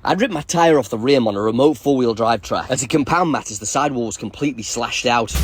I'd ripped my tyre off the rim on a remote four-wheel drive track, and to compound matters, the sidewall was completely slashed out.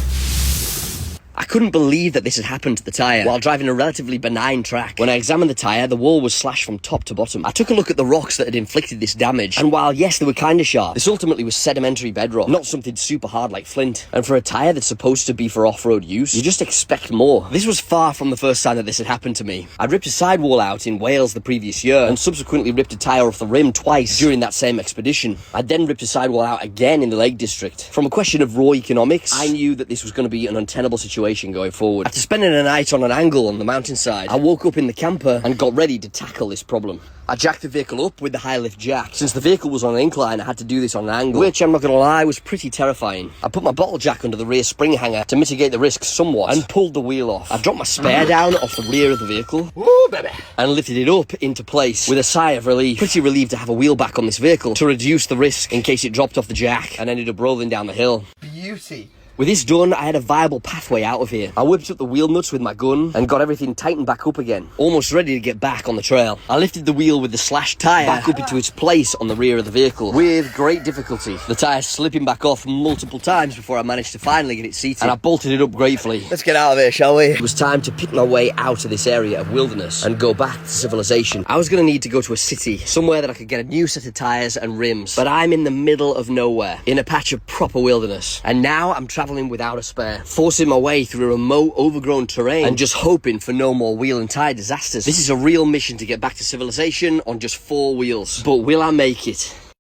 I couldn't believe that this had happened to the tyre while driving a relatively benign track. When I examined the tyre, the wall was slashed from top to bottom. I took a look at the rocks that had inflicted this damage, and while yes, they were kinda sharp, this ultimately was sedimentary bedrock, not something super hard like flint. And for a tyre that's supposed to be for off-road use, you just expect more. This was far from the first time that this had happened to me. I'd ripped a sidewall out in Wales the previous year, and subsequently ripped a tyre off the rim twice during that same expedition. I'd then ripped a sidewall out again in the Lake District. From a question of raw economics, I knew that this was going to be an untenable situation going forward. After spending a night on an angle on the mountainside, I woke up in the camper and got ready to tackle this problem. I jacked the vehicle up with the high lift jack. Since the vehicle was on an incline, I had to do this on an angle, which, I'm not gonna lie, was pretty terrifying. I put my bottle jack under the rear spring hanger to mitigate the risk somewhat, and pulled the wheel off. I dropped my spare down off the rear of the vehicle, ooh, baby, and lifted it up into place with a sigh of relief. Pretty relieved to have a wheel back on this vehicle to reduce the risk in case it dropped off the jack and ended up rolling down the hill. Beauty. With this done, I had a viable pathway out of here. I whipped up the wheel nuts with my gun and got everything tightened back up again, almost ready to get back on the trail. I lifted the wheel with the slashed tyre back up into its place on the rear of the vehicle, with great difficulty, the tyre slipping back off multiple times before I managed to finally get it seated, and I bolted it up gratefully. Let's get out of here, shall we? It was time to pick my way out of this area of wilderness and go back to civilization. I was going to need to go to a city, somewhere that I could get a new set of tyres and rims, but I'm in the middle of nowhere, in a patch of proper wilderness, and now I'm travelling without a spare, forcing my way through remote, overgrown terrain and just hoping for no more wheel and tyre disasters. This is a real mission to get back to civilization on just 4 wheels. But will I make it?